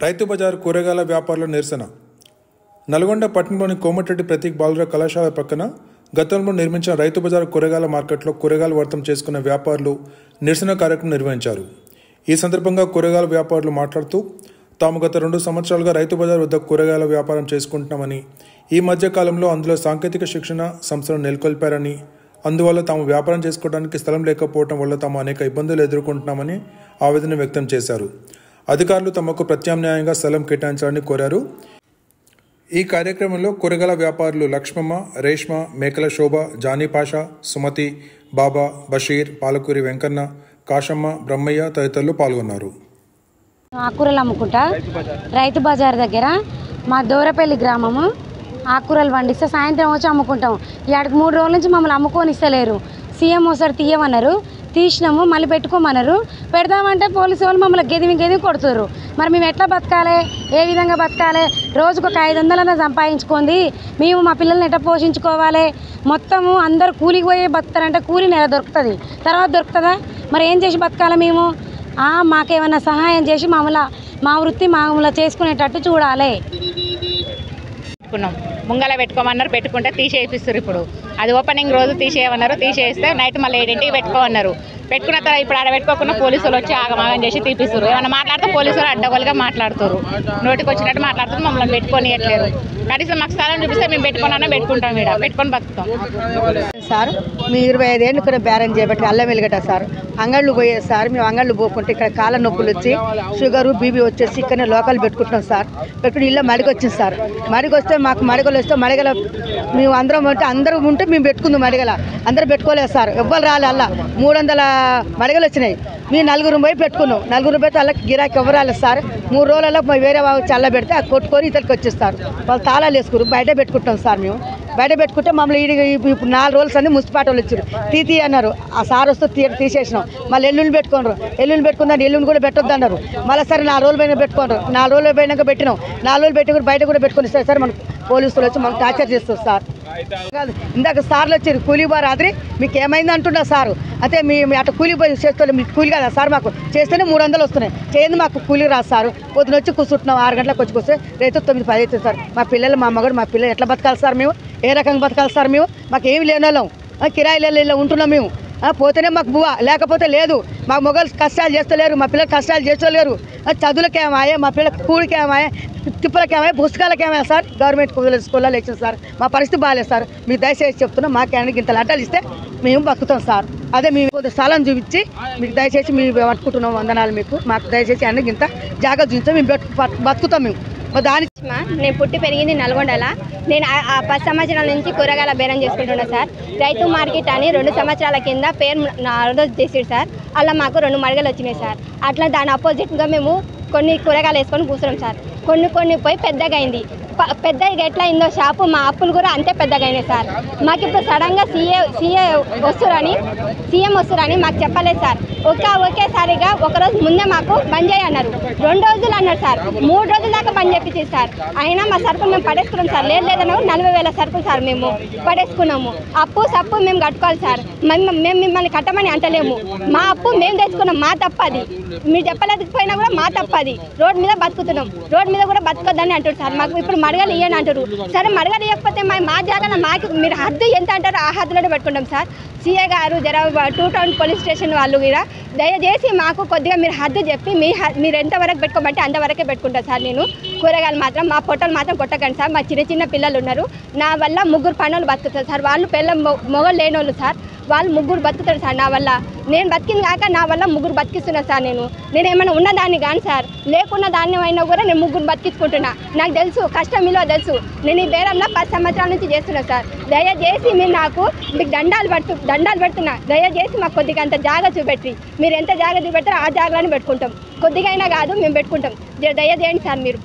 రైతు బజార్ కూరగాయల వ్యాపారుల నిరసన. నల్గొండ పట్టణంలోని కోమటిరెడ్డి ప్రతీక్ బాలురావు కళాశాల పక్కన గతంలో నిర్మించిన రైతు బజార్ కూరగాయల మార్కెట్లో కూరగాయలు వర్తం చేసుకున్న వ్యాపారులు నిరసన కార్యక్రమం నిర్వహించారు. ఈ సందర్భంగా కూరగాయల వ్యాపారులు మాట్లాడుతూ తాము గత 2 సంవత్సరాలుగా రైతు బజార్ వద్ద కూరగాయల వ్యాపారం చేసుకుంటున్నామని, ఈ మధ్య కాలంలో అందులో సాంకేతిక శిక్షణ సంస్థలను నెలకొల్పారని, అందువల్ల తాము వ్యాపారం చేసుకోవడానికి స్థలం లేకపోవడం వల్ల తాము అనేక ఇబ్బందులు ఎదుర్కొంటున్నామని ఆవేదన వ్యక్తం చేశారు. అధికారులు తమకు ప్రత్యామ్నాయంగా స్థలం కేటాయించాలని కోరారు. ఈ కార్యక్రమంలో కూరగాయల వ్యాపారులు లక్ష్మమ్మ, రేష్మ, మేకల శోభ, జానీ పాషా, సుమతి, బాబా, బషీర్, పాలకూరి వెంకన్న, కాశమ్మ, బ్రహ్మయ్య తదితరులు పాల్గొన్నారు. ఆకుకూరలు అమ్ముకుంటా రైతు బజార్ దగ్గర మా దూరపల్లి గ్రామము. ఆకుకూరలు పండిస్తే సాయంత్రం వచ్చి అమ్ముకుంటాం. ఇక్కడికి 3 రోజుల నుంచి మమ్మల్ని అమ్ముకొని ఇస్తలేరు. సీఎం ఒకసారి తీయమన్నారు, తీసినాము, మళ్ళీ పెట్టుకోమన్నారు. పెడదామంటే పోలీసు వాళ్ళు మమ్మల్ని గెదిమి కొడుతున్నారు. మరి మేము ఎట్లా బతకాలి, ఏ విధంగా బతకాలి? రోజుకు ఒక 500 సంపాదించుకుంది మేము మా పిల్లల్ని ఎట్లా పోషించుకోవాలి? మొత్తము అందరూ కూలికి పోయి బతుకుతారంటే కూలి నెల దొరుకుతుంది, తర్వాత దొరుకుతుందా? మరి ఏం చేసి బతకాలి మేము? మాకేమన్నా సహాయం చేసి మా వృత్తి మామూలు చేసుకునేటట్టు చూడాలి. ముంగల పెట్టుకోమన్నారు, పెట్టుకుంటే తీసేపిస్తారు. ఇప్పుడు అది ఓపెనింగ్ రోజు తీసేయమన్నారు, తీసేస్తే నైట్ మళ్ళీ 7ంటికి పెట్టుకోమన్నారు. పెట్టుకున్న తర్వాత ఇప్పుడు ఆడ పెట్టుకోకుండా పోలీసులు వచ్చి ఆగమాగం చేసి తీపిస్తారు. ఏమన్నా మాట్లాడితే పోలీసులు అడ్డగోలుగా మాట్లాడుతారు, నోటికి వచ్చినట్టు మాట్లాడుతారు. మమ్మల్ని పెట్టుకొనియట్లేరు. కనీసం మాకు స్థలం చూపిస్తే మేము పెట్టుకుని ఇక్కడ పెట్టుకొని బతుకుతాం. సార్ మీ 25 ఏళ్ళు ఇక్కడ బేరం చేయబట్టి అల్లం వెలుగట సార్. అంగళ్ళు పోయేది సార్. మేము అంగళ్ళు పోకుంటే ఇక్కడ కాళ్ళ నొప్పులు వచ్చి షుగరు బీపీ వచ్చేసి ఇక్కడనే లోకల్ పెట్టుకుంటున్నాం సార్. పెట్టుకుని ఇల్లు మడిగి వచ్చింది సార్. మడిగి వస్తే మాకు మడిగలు వస్తే మడిగల మేము అందరం ఉంటే మేము పెట్టుకుందాం. మడిగల అందరూ పెట్టుకోలేదు సార్. ఎవ్వరు రాలే. అలా 300 మడిగలు వచ్చినాయి. మేము 4 పోయి పెట్టుకున్నాం. 4 పోతే వాళ్ళకి గిరాకీ ఎవరు రాలేదు సార్. 3 రోజులలో వేరే వాళ్ళు చల్ల పెడితే ఆ కొట్టుకొని ఇతరికి వచ్చేస్తారు. వాళ్ళు తాళాలు వేసుకున్నారు. బయట పెట్టుకుంటాం సార్. మేము బయట పెట్టుకుంటే మమ్మల్ని ఇప్పుడు 4 రోజులు సంది మున్సిపాలిటీ వాళ్ళు వచ్చారు, తీతి అన్నారు. ఆ సార్ వస్తే తీసేసినాం. మళ్ళీ ఎల్లుండి పెట్టుకున్నారు. ఎల్లుండి పెట్టుకుందని ఎల్లుండి కూడా పెట్టొద్దు అన్నారు. మళ్ళీ సరే 4 రోజులు పైన పెట్టుకున్నారు. 4 రోజులు పోయినాక పెట్టినాం. 4 రోజులు పెట్టి బయట కూడా పెట్టుకుని ఇస్తారు సార్. మనకు పోలీసులు వచ్చి మనకు టార్చర్ చేస్తారు సార్. ఇందాక సార్లు వచ్చారు, కూలీ బాగా రాత్రి మీకు ఏమైంది అంటున్నారు సార్. అయితే మీ అట్లా కూలీ పోయి చేస్తే మీకు కూలి కదా సార్. మాకు చేస్తేనే 300 వస్తున్నాయి. చేయండి, మాకు కూలీ రాదు సార్. పొద్దున వచ్చి కూర్చుంటున్నాం. 6 గంటలకు వచ్చి కూర్చొని రేపు 9, 10 అవుతుంది సార్. మా పిల్లలు, మా మగడు, మా పిల్లలు ఎట్లా బతకాలి సార్? మేము ఏ రకంగా బతకాలి సార్? మేము మాకు ఏమి లేని వాళ్ళం, కిరాయిలలో ఉంటున్నాం. మేము పోతేనే మాకు బువ్వ, లేకపోతే లేదు. మా మొగలు కష్టాలు చేస్తలేరు, మా పిల్లలు కష్టాలు చేస్తలేరు. చదువులకేమాయే, మా పిల్లలకు కూలికేమాయే, తిప్పలకేమాయే, పుస్తకాలకేమాయే సార్. గవర్నమెంట్ స్కూల్లో ఇచ్చింది సార్. మా పరిస్థితి బాగాలేదు సార్. మీరు దయచేసి చెప్తున్నాం, మాకేమైనా ఇంత లడ్డాలు ఇస్తే మేము బతుకుతాం సార్. అదే మేము కొద్దిగా స్థలం చూపించి మీకు దయచేసి మేము పట్టుకుంటున్నాం. వందనాలు మీకు. మాకు దయచేసి అన్నీ ఇంత జాగ్రత్త చూస్తే మేము బతుకుతాం. మేము నేను పుట్టి పెరిగింది నల్గొండలా. నేను 10 సంవత్సరాల నుంచి కూరగాయల బేరం చేసుకుంటున్నా సార్. రైతు మార్కెట్ అని 2 సంవత్సరాల కింద పేరు నమోదు చేసాడు సార్. అలా మాకు 2 మడగలు వచ్చినాయి సార్. అట్లా దాని అపోజిట్గా మేము కొన్ని కూరగాయలు వేసుకొని కూర్చున్నాం సార్. కొన్ని పోయి పెద్దగా అయింది. పెద్దగా ఎట్లా అయిందో షాపు, మా అప్పులు కూడా అంతే పెద్దగా అయినాయి సార్. మాకు ఇప్పుడు సడన్గా సీఎం వస్తురని మాకు చెప్పలేదు సార్. ఒకేసారిగా ఒకరోజు ముందే మాకు బంద్ చేయన్నారు. 2 రోజులు అన్నారు సార్. 3 రోజుల దాకా బంద్ చేపించేది సార్. అయినా మా సరుకులు మేము పడేసుకున్నాం సార్. లేదన్నా 40,000 సరుకులు సార్ మేము పడేసుకున్నాము. సప్పు మేము కట్టుకోవాలి సార్. మేము మిమ్మల్ని కట్టమని అంటలేము. మా అప్పు మేము తెచ్చుకున్నాం. మా తప్పది. మీరు చెప్పలేకపోయినా కూడా మా తప్పది. రోడ్డు మీద బతుకుతున్నాం. రోడ్డు మీద కూడా బతకొద్దని అంటారు సార్. మాకు ఇప్పుడు మడగలు ఇయ్యని అంటారు. సరే మడగలు ఇవ్వకపోతే మా జాగా మాకు మీరు హద్దు ఎంత అంటారో ఆ హద్దులోనే పెట్టుకుంటాం సార్. సీఏ గారు 2 టౌన్ పోలీస్ స్టేషన్ వాళ్ళు కూడా దయచేసి మాకు కొద్దిగా మీరు హద్దు చెప్పి మీరు ఎంతవరకు పెట్టుకోమంటే అంతవరకే పెట్టుకుంటారు సార్. నేను కూరగాయలు మాత్రం మా పొట్టలు మాత్రం కొట్టకండి సార్. మా చిన్న పిల్లలు ఉన్నారు. నా వల్ల 3 పనులు బతుకుతారు సార్. వాళ్ళు మొగలు లేనోళ్ళు సార్. వాళ్ళు 3 బతుకుతారు సార్. నా వల్ల నేను బతికింది కాక నా వల్ల 3 బతికిస్తున్నాను సార్. నేను ఏమైనా ఉన్నదాన్ని కానీ సార్, లేకున్న దాన్ని అయినా కూడా నేను 3 బతికించుకుంటున్నా. నాకు తెలుసు కష్టం విలువ తెలుసు. నేను ఈ బేరంలో 10 సంవత్సరాల నుంచి చేస్తున్నా సార్. దయచేసి మీరు మీకు దండాలు పెడుతున్నా. దయచేసి మాకు కొద్దిగా అంత జాగా చూపెట్టి, మీరు ఎంత జాగా చూపెట్టారో ఆ జాగాని పెట్టుకుంటాం. కొద్దిగా అయినా కాదు మేము పెట్టుకుంటాం. దయచేయండి సార్ మీరు.